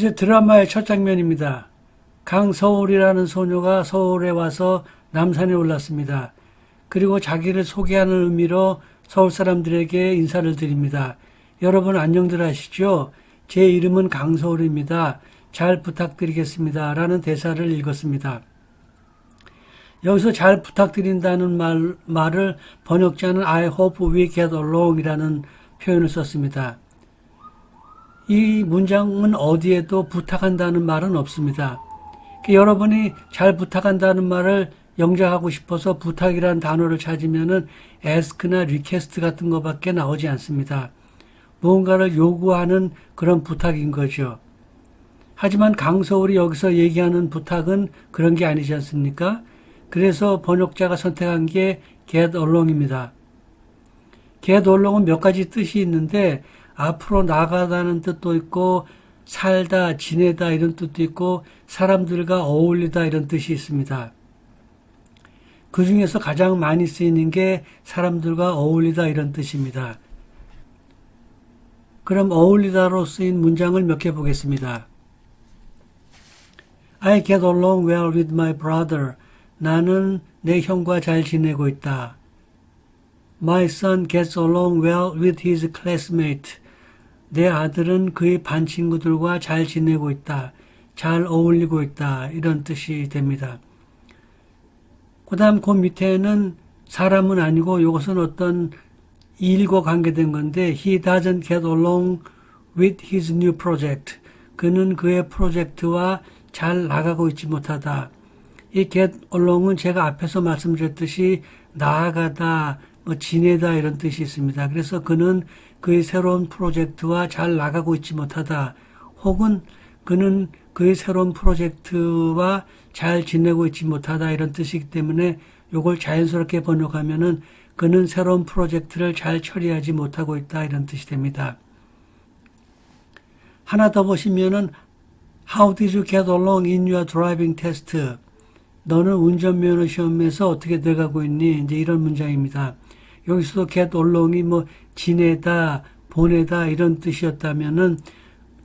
이제 드라마의 첫 장면입니다. 강서울이라는 소녀가 서울에 와서 남산에 올랐습니다. 그리고 자기를 소개하는 의미로 서울 사람들에게 인사를 드립니다. 여러분 안녕들 하시죠? 제 이름은 강서울입니다. 잘 부탁드리겠습니다. 라는 대사를 읽었습니다. 여기서 잘 부탁드린다는 말을 번역자는 I hope we get along 이라는 표현을 썼습니다. 이 문장은 어디에도 부탁한다는 말은 없습니다. 여러분이 잘 부탁한다는 말을 영작하고 싶어서 부탁이라는 단어를 찾으면은 ask나 request 같은 것밖에 나오지 않습니다. 무언가를 요구하는 그런 부탁인 거죠. 하지만 강서울이 여기서 얘기하는 부탁은 그런 게 아니지 않습니까? 그래서 번역자가 선택한 게 get along입니다. get along은 몇 가지 뜻이 있는데 앞으로 나가다는 뜻도 있고 살다, 지내다 이런 뜻도 있고 사람들과 어울리다 이런 뜻이 있습니다. 그 중에서 가장 많이 쓰이는 게 사람들과 어울리다 이런 뜻입니다. 그럼 어울리다로 쓰인 문장을 몇 개 보겠습니다. I get along well with my brother. 나는 내 형과 잘 지내고 있다. My son gets along well with his classmate. 내 아들은 그의 반 친구들과 잘 지내고 있다. 잘 어울리고 있다. 이런 뜻이 됩니다. 그 다음 그 밑에는 사람은 아니고 이것은 어떤 일과 관계된 건데 He doesn't get along with his new project. 그는 그의 프로젝트와 잘 나가고 있지 못하다. 이 get along은 제가 앞에서 말씀드렸듯이 나아가다, 지내다 이런 뜻이 있습니다. 그래서 그는 그의 새로운 프로젝트와 잘 나가고 있지 못하다. 혹은 그는 그의 새로운 프로젝트와 잘 지내고 있지 못하다 이런 뜻이기 때문에 이걸 자연스럽게 번역하면은 그는 새로운 프로젝트를 잘 처리하지 못하고 있다 이런 뜻이 됩니다. 하나 더 보시면은 How did you get along in your driving test? 너는 운전면허 시험에서 어떻게 돼가고 있니? 이제 이런 문장입니다. 여기서도 get along이 지내다, 보내다 이런 뜻이었다면은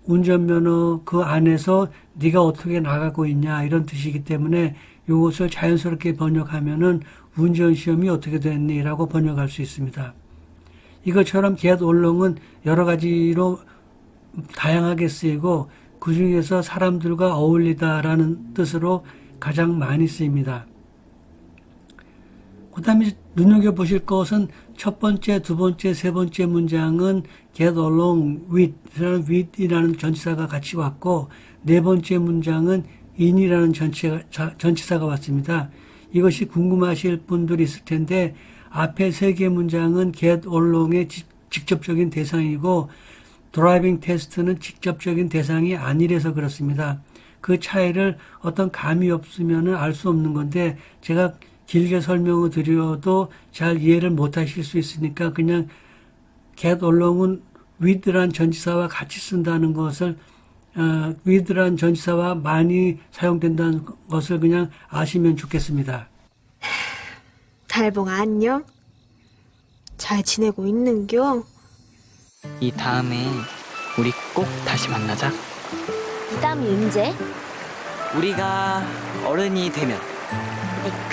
운전면허 그 안에서 네가 어떻게 나가고 있냐 이런 뜻이기 때문에 이것을 자연스럽게 번역하면은 운전시험이 어떻게 됐니? 라고 번역할 수 있습니다. 이것처럼 get along은 여러 가지로 다양하게 쓰이고 그 중에서 사람들과 어울리다라는 뜻으로 가장 많이 쓰입니다. 그 다음에 눈여겨보실 것은 첫 번째, 두 번째, 세 번째 문장은 get along with이라는 전치사가 같이 왔고 네 번째 문장은 in이라는 전치사가 왔습니다. 이것이 궁금하실 분들이 있을 텐데 앞에 세 개 문장은 get along의 직접적인 대상이고 드라이빙 테스트는 직접적인 대상이 아니라서 그렇습니다. 그 차이를 어떤 감이 없으면 알 수 없는 건데 제가 길게 설명을 드려도 잘 이해를 못 하실 수 있으니까 그냥 get along은 with란 전치사와 같이 쓴다는 것을 with란 전치사와 많이 사용된다는 것을 그냥 아시면 좋겠습니다. 달봉아 안녕? 잘 지내고 있는겨? 이 다음에 우리 꼭 다시 만나자. 그 다음이 언제? 우리가 어른이 되면.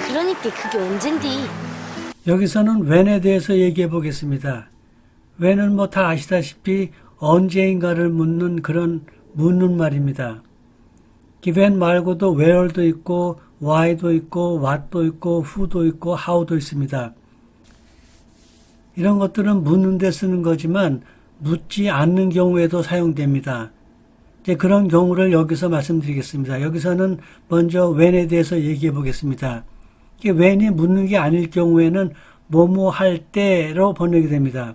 그러니까 그게 언젠디. 여기서는 when에 대해서 얘기해 보겠습니다. when은 다 아시다시피 언제인가를 묻는 그런 묻는 말입니다. when 말고도 where도 있고 why도 있고 what도 있고 who도 있고 how도 있습니다. 이런 것들은 묻는 데 쓰는 거지만 묻지 않는 경우에도 사용됩니다. 이제 그런 경우를 여기서 말씀드리겠습니다. 여기서는 먼저 when에 대해서 얘기해 보겠습니다. when이 묻는 게 아닐 경우에는 뭐뭐 할 때로 번역이 됩니다.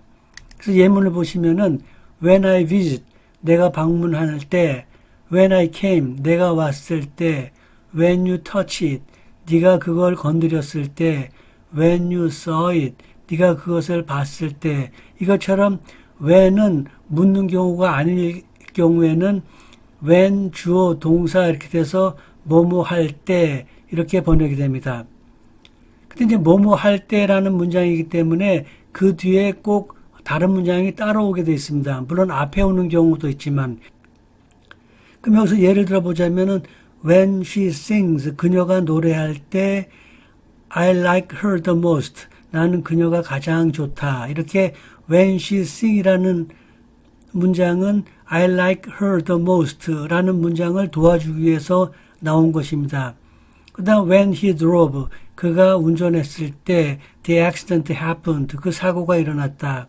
그래서 예문을 보시면은 when I visit, 내가 방문할 때, when I came, 내가 왔을 때, when you touch it, 네가 그걸 건드렸을 때, when you saw it, 네가 그것을 봤을 때, 이것처럼 when은 묻는 경우가 아닐 경우에는 when 주어 동사 이렇게 돼서 뭐뭐 할 때 이렇게 번역이 됩니다. 근데 이제 뭐뭐 할 때라는 문장이기 때문에 그 뒤에 꼭 다른 문장이 따라오게 되어 있습니다. 물론 앞에 오는 경우도 있지만 그럼 여기서 예를 들어 보자면은 when she sings, 그녀가 노래할 때 I like her the most, 나는 그녀가 가장 좋다. 이렇게 when she sing이라는 문장은 I like her the most 라는 문장을 도와주기 위해서 나온 것입니다. 그 다음 when he drove, 그가 운전했을 때 the accident happened, 그 사고가 일어났다.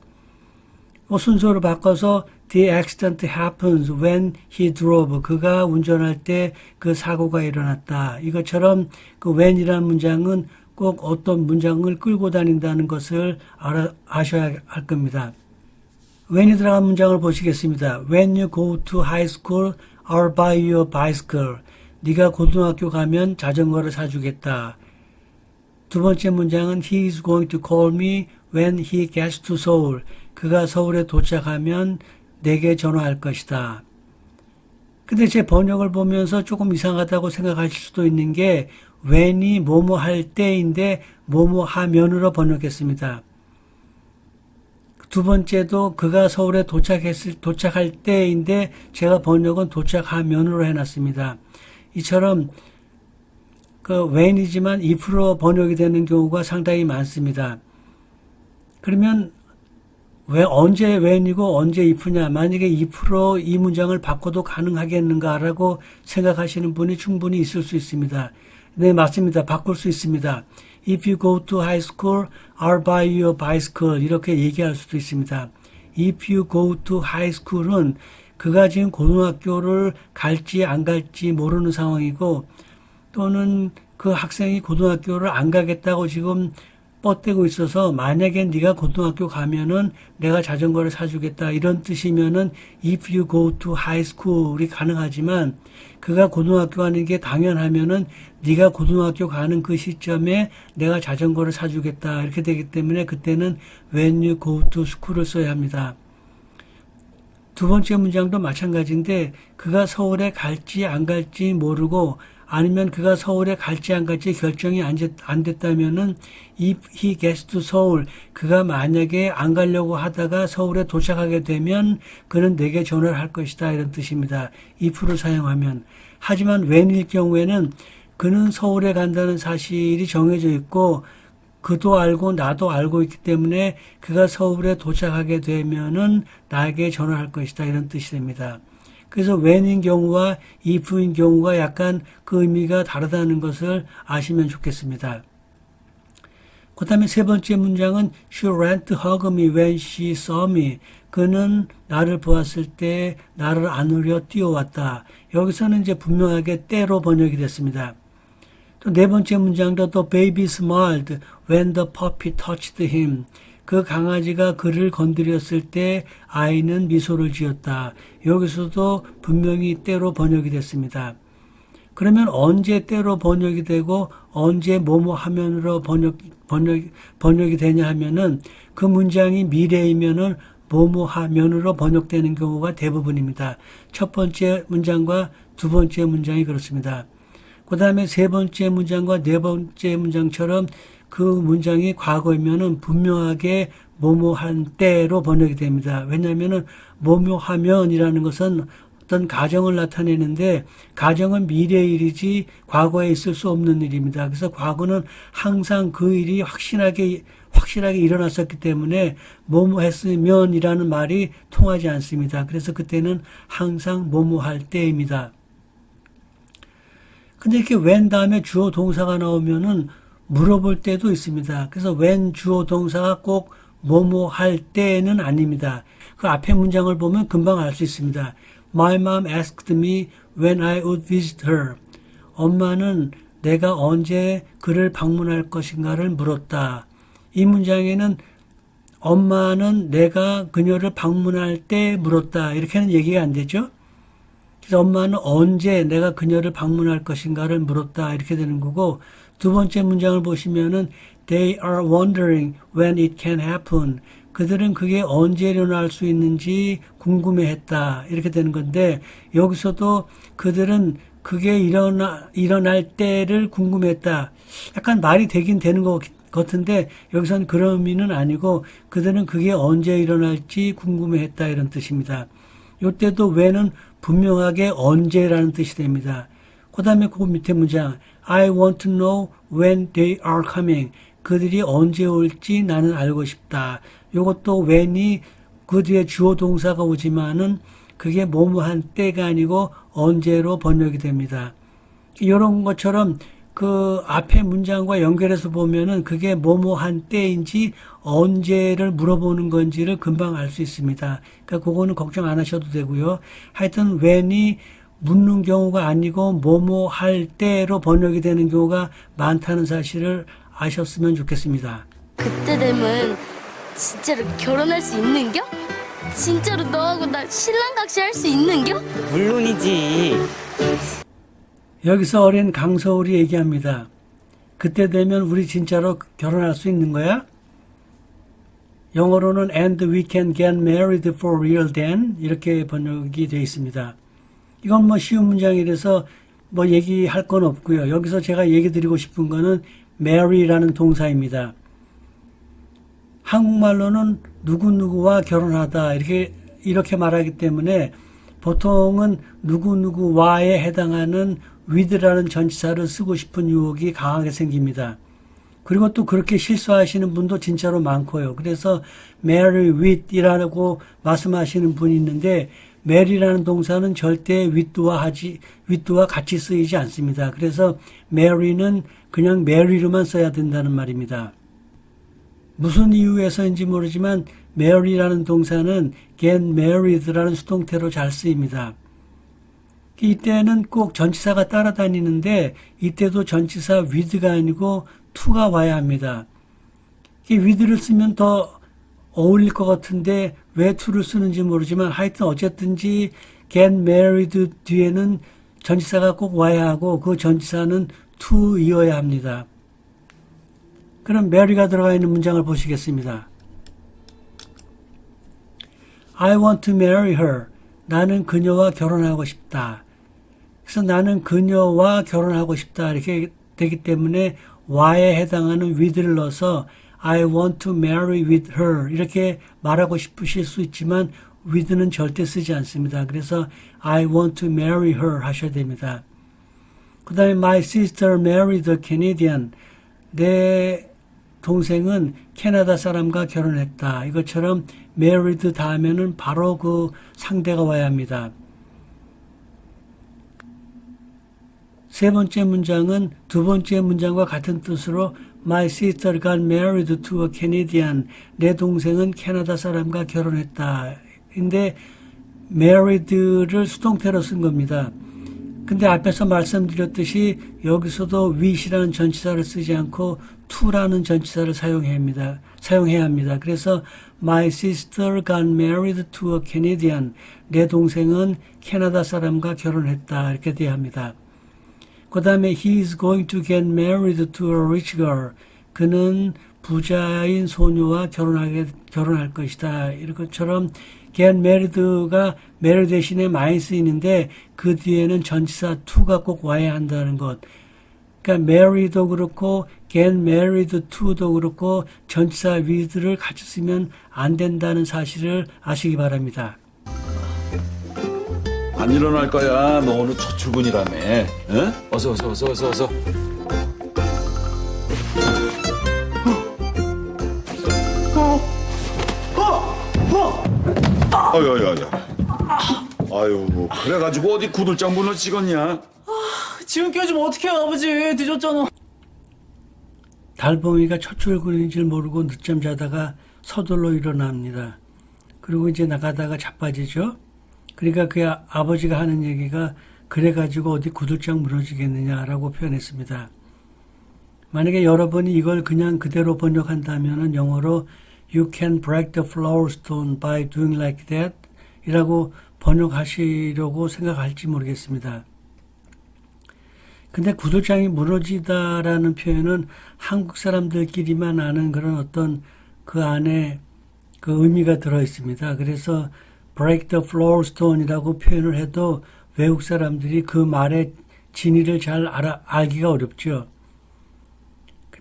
순서를 바꿔서 the accident happens when he drove, 그가 운전할 때 그 사고가 일어났다. 이것처럼 그 when이라는 문장은 꼭 어떤 문장을 끌고 다닌다는 것을 아셔야 할 겁니다. when이 들어간 문장을 보시겠습니다. When you go to high school, I'll buy you a bicycle. 네가 고등학교 가면 자전거를 사주겠다. 두 번째 문장은 He is going to call me when he gets to Seoul. 그가 서울에 도착하면 내게 전화할 것이다. 근데 제 번역을 보면서 조금 이상하다고 생각하실 수도 있는 게 when이 뭐뭐 할 때인데 뭐뭐 하면으로 번역했습니다. 두 번째도 그가 서울에 도착할 때인데 제가 번역은 도착하면으로 해놨습니다. 이처럼 그 when이지만 if로 번역이 되는 경우가 상당히 많습니다. 그러면 왜 언제 when이고 언제 if냐? 만약에 if로 이 문장을 바꿔도 가능하겠는가라고 생각하시는 분이 충분히 있을 수 있습니다. 네, 맞습니다. 바꿀 수 있습니다. If you go to high school, I'll buy you a bicycle. 이렇게 얘기할 수도 있습니다. If you go to high school은 그가 지금 고등학교를 갈지 안 갈지 모르는 상황이고 또는 그 학생이 고등학교를 안 가겠다고 지금 뻗대고 있어서 만약에 네가 고등학교 가면은 내가 자전거를 사주겠다 이런 뜻이면은 if you go to high school이 가능하지만 그가 고등학교 가는 게 당연하면은 네가 고등학교 가는 그 시점에 내가 자전거를 사주겠다 이렇게 되기 때문에 그때는 when you go to school을 써야 합니다. 두 번째 문장도 마찬가지인데 그가 서울에 갈지 안 갈지 모르고 아니면 그가 서울에 갈지 안 갈지 결정이 안 됐다면은 if he gets to Seoul, 그가 만약에 안 가려고 하다가 서울에 도착하게 되면 그는 내게 전화를 할 것이다 이런 뜻입니다. if를 사용하면. 하지만 when일 경우에는 그는 서울에 간다는 사실이 정해져 있고 그도 알고 나도 알고 있기 때문에 그가 서울에 도착하게 되면은 나에게 전화할 것이다 이런 뜻이 됩니다. 그래서 when인 경우와 if인 경우가 약간 그 의미가 다르다는 것을 아시면 좋겠습니다. 그 다음에 세 번째 문장은 She ran to hug me when she saw me. 그는 나를 보았을 때 나를 안으려 뛰어왔다. 여기서는 이제 분명하게 때로 번역이 됐습니다. 또 네 번째 문장도 또 baby smiled when the puppy touched him. 그 강아지가 그를 건드렸을 때 아이는 미소를 지었다. 여기서도 분명히 때로 번역이 됐습니다. 그러면 언제 때로 번역이 되고 언제 뭐뭐 하면으로 번역이 되냐 하면은 그 문장이 미래이면은 뭐뭐 하면으로 번역되는 경우가 대부분입니다. 첫 번째 문장과 두 번째 문장이 그렇습니다. 그 다음에 세 번째 문장과 네 번째 문장처럼 그 문장이 과거이면은 분명하게 뭐뭐한 때로 번역이 됩니다. 왜냐하면은 뭐뭐하면이라는 것은 어떤 가정을 나타내는데 가정은 미래의 일이지 과거에 있을 수 없는 일입니다. 그래서 과거는 항상 그 일이 확실하게 일어났었기 때문에 뭐뭐했으면이라는 말이 통하지 않습니다. 그래서 그때는 항상 뭐뭐할 때입니다. 근데 이렇게 when 다음에 주어 동사가 나오면은 물어볼 때도 있습니다. 그래서 when 주어 동사가 꼭 뭐뭐 할 때는 아닙니다. 그 앞에 문장을 보면 금방 알 수 있습니다. My mom asked me when I would visit her. 엄마는 내가 언제 그를 방문할 것인가를 물었다. 이 문장에는 엄마는 내가 그녀를 방문할 때 물었다. 이렇게는 얘기가 안 되죠. 그래서 엄마는 언제 내가 그녀를 방문할 것인가를 물었다. 이렇게 되는 거고 두 번째 문장을 보시면은 They are wondering when it can happen. 그들은 그게 언제 일어날 수 있는지 궁금해했다. 이렇게 되는 건데 여기서도 그들은 그게 일어날 때를 궁금했다. 약간 말이 되긴 되는 것 같은데 여기서는 그런 의미는 아니고 그들은 그게 언제 일어날지 궁금해했다 이런 뜻입니다. 이때도 when은 분명하게 언제라는 뜻이 됩니다. 그 다음에 그 밑에 문장 I want to know when they are coming. 그들이 언제 올지 나는 알고 싶다. 이것도 when이 그 뒤에 주어 동사가 오지만은 그게 뭐뭐한 때가 아니고 언제로 번역이 됩니다. 이런 것처럼 그 앞에 문장과 연결해서 보면은 그게 뭐뭐한 때인지 언제를 물어보는 건지를 금방 알 수 있습니다. 그러니까 그거는 걱정 안 하셔도 되고요. 하여튼 when이 묻는 경우가 아니고 뭐뭐 할 때로 번역이 되는 경우가 많다는 사실을 아셨으면 좋겠습니다. 그때 되면 진짜로 결혼할 수 있는겨? 진짜로 너하고 나 신랑각시 할 수 있는겨? 물론이지. 여기서 어린 강서울이 얘기합니다. 그때 되면 우리 진짜로 결혼할 수 있는 거야? 영어로는 and we can get married for real then 이렇게 번역이 되어 있습니다. 이건 뭐 쉬운 문장이라서 뭐 얘기할 건 없고요. 여기서 제가 얘기 드리고 싶은 거는 marry라는 동사입니다. 한국말로는 누구누구와 결혼하다 이렇게 말하기 때문에 보통은 누구누구와에 해당하는 with라는 전치사를 쓰고 싶은 유혹이 강하게 생깁니다. 그리고 또 그렇게 실수하시는 분도 진짜로 많고요. 그래서 marry with이라고 말씀하시는 분이 있는데 marry라는 동사는 절대 with와 같이 쓰이지 않습니다. 그래서 marry는 그냥 marry로만 써야 된다는 말입니다. 무슨 이유에서인지 모르지만 marry라는 동사는 get married라는 수동태로 잘 쓰입니다. 이때는 꼭 전치사가 따라다니는데 이때도 전치사 with가 아니고 to가 와야 합니다. 이 with를 쓰면 더 어울릴 것 같은데 왜 to를 쓰는지 모르지만 하여튼 어쨌든지 get married 뒤에는 전치사가 꼭 와야 하고 그 전치사는 to이어야 합니다. 그럼 marry가 들어가 있는 문장을 보시겠습니다. I want to marry her. 나는 그녀와 결혼하고 싶다. 그래서 나는 그녀와 결혼하고 싶다. 이렇게 되기 때문에 why에 해당하는 with를 넣어서 I want to marry with her 이렇게 말하고 싶으실 수 있지만 with는 절대 쓰지 않습니다. 그래서 I want to marry her 하셔야 됩니다. 그 다음에 my sister married a Canadian. 내 동생은 캐나다 사람과 결혼했다. 이것처럼 married 다음에는 바로 그 상대가 와야 합니다. 세 번째 문장은 두 번째 문장과 같은 뜻으로 My sister got married to a Canadian. 내 동생은 캐나다 사람과 결혼했다. 근데 married를 수동태로 쓴 겁니다. 근데 앞에서 말씀드렸듯이 여기서도 with이라는 전치사를 쓰지 않고 to라는 전치사를 사용해야 합니다. 그래서 My sister got married to a Canadian. 내 동생은 캐나다 사람과 결혼했다. 이렇게 돼야 합니다. 그 다음에 he is going to get married to a rich girl. 그는 부자인 소녀와 결혼할 것이다. 이런 것처럼 get married가 marry 대신에 많이 쓰이는데 그 뒤에는 전치사 to가 꼭 와야 한다는 것. 그러니까 marry도 그렇고 get married to도 그렇고 전치사 with를 같이 쓰면 안 된다는 사실을 아시기 바랍니다. 안 일어날 거야. 너 오늘 첫 출근이라며. 응? 어서. 아유, 뭐 그래가지고 어디 구들장분을 찍었냐? 지금 깨지면 어떡해요, 아버지. 늦었잖아. 달봉이가 첫 출근인 줄 모르고 늦잠 자다가 서둘러 일어납니다. 그리고 이제 나가다가 자빠지죠. 그러니까 그 아버지가 하는 얘기가 그래가지고 어디 구들장 무너지겠느냐라고 표현했습니다. 만약에 여러분이 이걸 그냥 그대로 번역한다면 영어로 You can break the flower stone by doing like that 이라고 번역하시려고 생각할지 모르겠습니다. 근데 구들장이 무너지다라는 표현은 한국 사람들끼리만 아는 그런 어떤 그 안에 그 의미가 들어 있습니다. 그래서 break the flower stone이라고 표현을 해도 외국 사람들이 그 말의 진위를 잘 알기가 어렵죠.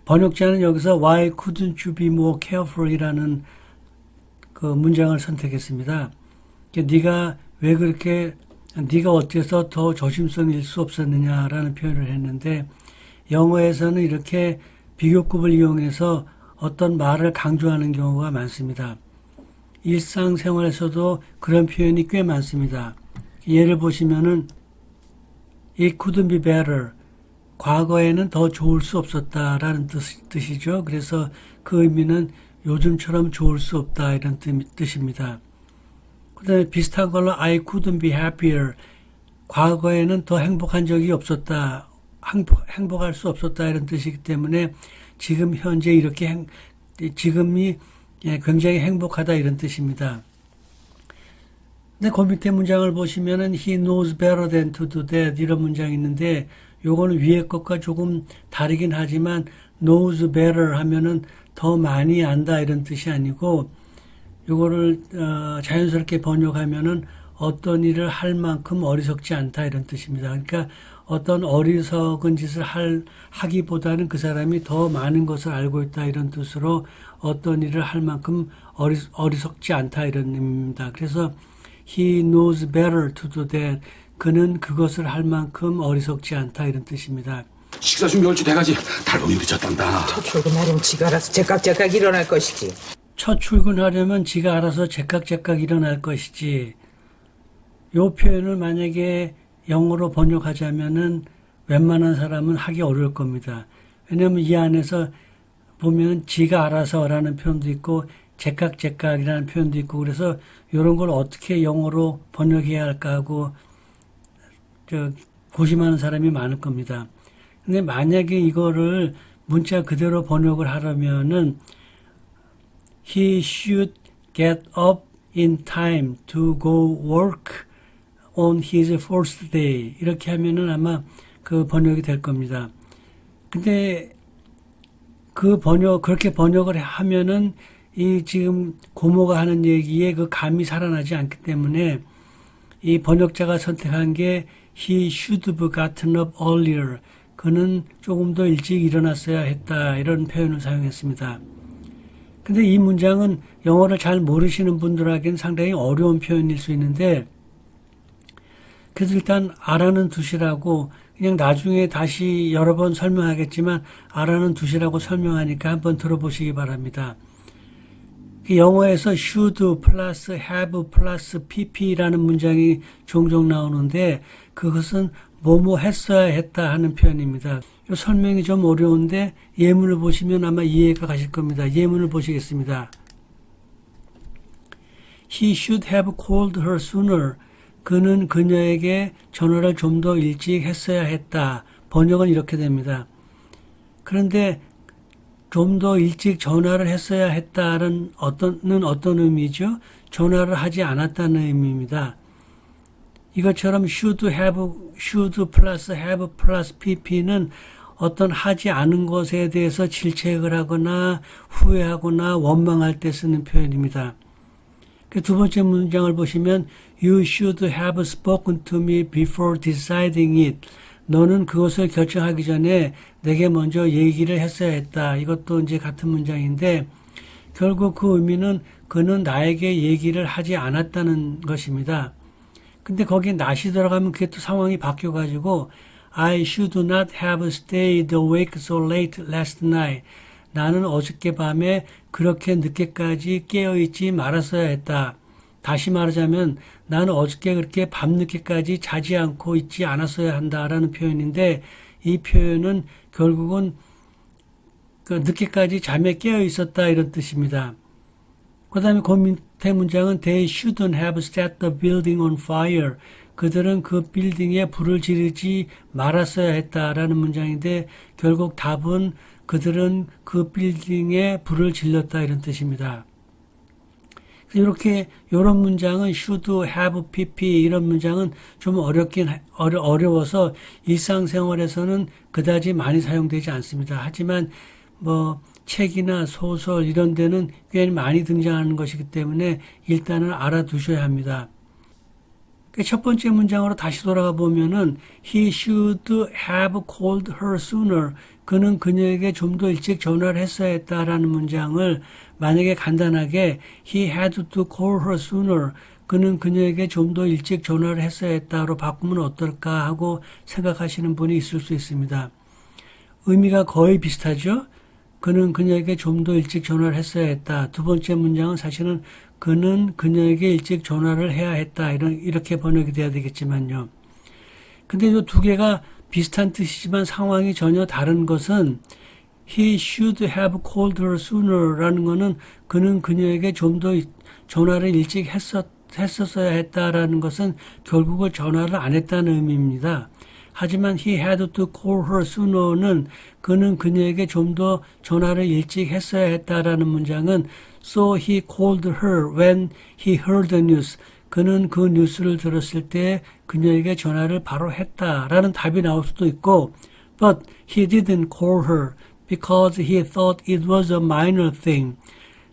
번역자는 여기서 Why couldn't you be more careful이라는 그 문장을 선택했습니다. 네가 왜 그렇게 네가 어째서 더 조심성일 수 없었느냐라는 표현을 했는데 영어에서는 이렇게 비교급을 이용해서 어떤 말을 강조하는 경우가 많습니다. 일상생활에서도 그런 표현이 꽤 많습니다. 예를 보시면은 It couldn't be better. 과거에는 더 좋을 수 없었다라는 뜻이죠. 그래서 그 의미는 요즘처럼 좋을 수 없다 이런 뜻입니다. 그 다음에 비슷한 걸로 I couldn't be happier. 과거에는 더 행복한 적이 없었다. 행복할 수 없었다 이런 뜻이기 때문에 지금 현재 이렇게 지금이 굉장히 행복하다 이런 뜻입니다. 근데 그 밑에 문장을 보시면은 He knows better than to do that 이런 문장이 있는데 요거는 위에 것과 조금 다르긴 하지만 knows better 하면은 더 많이 안다 이런 뜻이 아니고 요거를 자연스럽게 번역하면은 어떤 일을 할 만큼 어리석지 않다 이런 뜻입니다. 그러니까 어떤 어리석은 짓을 하기보다는 그 사람이 더 많은 것을 알고 있다 이런 뜻으로 어떤 일을 할 만큼 어리석지 않다 이런 의미입니다. 그래서 He knows better to do that. 그는 그것을 할 만큼 어리석지 않다 이런 뜻입니다. 식사 준비 얼추 돼가지. 달봉이 늦었단다. 첫 출근하려면 지가 알아서 제깍제깍 일어날 것이지. 첫 출근하려면 지가 알아서 제깍제깍 일어날 것이지. 요 표현을 만약에 영어로 번역하자면은 웬만한 사람은 하기 어려울 겁니다. 왜냐하면 이 안에서 보면 지가 알아서라는 표현도 있고 제깍제깍이라는 표현도 있고 그래서 이런 걸 어떻게 영어로 번역해야 할까 하고 고심하는 사람이 많을 겁니다. 근데 만약에 이거를 문자 그대로 번역을 하려면은 He should get up in time to go work on his first day. 이렇게 하면은 아마 그 번역이 될 겁니다. 근데 그렇게 번역을 하면은 이 지금 고모가 하는 얘기에 그 감이 살아나지 않기 때문에 이 번역자가 선택한 게 He should have gotten up earlier. 그는 조금 더 일찍 일어났어야 했다. 이런 표현을 사용했습니다. 근데 이 문장은 영어를 잘 모르시는 분들에게는 상당히 어려운 표현일 수 있는데 그래서 일단 알아는 두시라고 그냥 나중에 다시 여러 번 설명하겠지만 알아는 두시라고 설명하니까 한번 들어보시기 바랍니다. 영어에서 should 플러스 have 플러스 pp라는 문장이 종종 나오는데 그것은 뭐뭐 했어야 했다 하는 표현입니다. 이 설명이 좀 어려운데 예문을 보시면 아마 이해가 가실 겁니다. 예문을 보시겠습니다. He should have called her sooner. 그는 그녀에게 전화를 좀 더 일찍 했어야 했다. 번역은 이렇게 됩니다. 그런데 좀 더 일찍 전화를 했어야 했다는 어떤 의미죠? 전화를 하지 않았다는 의미입니다. 이것처럼 should 플러스 have 플러스 pp는 어떤 하지 않은 것에 대해서 질책을 하거나 후회하거나 원망할 때 쓰는 표현입니다. 두 번째 문장을 보시면 You should have spoken to me before deciding it. 너는 그것을 결정하기 전에 내게 먼저 얘기를 했어야 했다. 이것도 이제 같은 문장인데 결국 그 의미는 그는 나에게 얘기를 하지 않았다는 것입니다. 근데 거기에 not이 들어가면 그게 또 상황이 바뀌어가지고 I should not have stayed awake so late last night. 나는 어저께 밤에 그렇게 늦게까지 깨어있지 말았어야 했다. 다시 말하자면 나는 어저께 그렇게 밤늦게까지 자지 않고 있지 않았어야 한다라는 표현인데 이 표현은 결국은 그 늦게까지 잠에 깨어 있었다 이런 뜻입니다. 그 다음에 그 밑에 문장은 They shouldn't have set the building on fire. 그들은 그 빌딩에 불을 지르지 말았어야 했다라는 문장인데 결국 답은 그들은 그 빌딩에 불을 질렀다 이런 뜻입니다. 이렇게 이런 문장은 should have pp 이런 문장은 좀 어려워서 일상생활에서는 그다지 많이 사용되지 않습니다. 하지만 뭐 책이나 소설 이런 데는 꽤 많이 등장하는 것이기 때문에 일단은 알아두셔야 합니다. 첫 번째 문장으로 다시 돌아가 보면은 He should have called her sooner. 그는 그녀에게 좀 더 일찍 전화를 했어야 했다라는 문장을 만약에 간단하게 He had to call her sooner. 그는 그녀에게 좀 더 일찍 전화를 했어야 했다로 바꾸면 어떨까 하고 생각하시는 분이 있을 수 있습니다. 의미가 거의 비슷하죠? 그는 그녀에게 좀 더 일찍 전화를 했어야 했다. 두 번째 문장은 사실은 그는 그녀에게 일찍 전화를 해야 했다. 이렇게 번역이 돼야 되겠지만요. 근데 이 두 개가 비슷한 뜻이지만 상황이 전혀 다른 것은 He should have called her sooner 라는 거는 그는 그녀에게 좀 더 전화를 일찍 했었어야 했다라는 것은 결국은 전화를 안 했다는 의미입니다. 하지만 he had to call her sooner는 그는 그녀에게 좀 더 전화를 일찍 했어야 했다라는 문장은 so he called her when he heard the news. 그는 그 뉴스를 들었을 때 그녀에게 전화를 바로 했다라는 답이 나올 수도 있고 but he didn't call her because he thought it was a minor thing.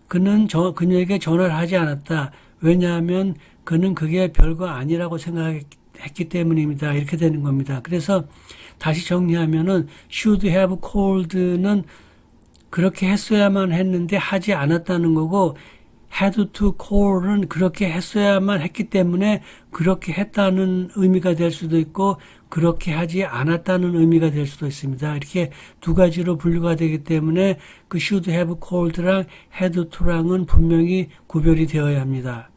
그는 그녀에게 전화를 하지 않았다. 왜냐하면 그는 그게 별거 아니라고 생각했기 때문입니다. 이렇게 되는 겁니다. 그래서 다시 정리하면은 should have called는 그렇게 했어야만 했는데 하지 않았다는 거고 had to call은 그렇게 했어야만 했기 때문에 그렇게 했다는 의미가 될 수도 있고 그렇게 하지 않았다는 의미가 될 수도 있습니다. 이렇게 두 가지로 분류가 되기 때문에 그 should have called랑 had to랑은 분명히 구별이 되어야 합니다.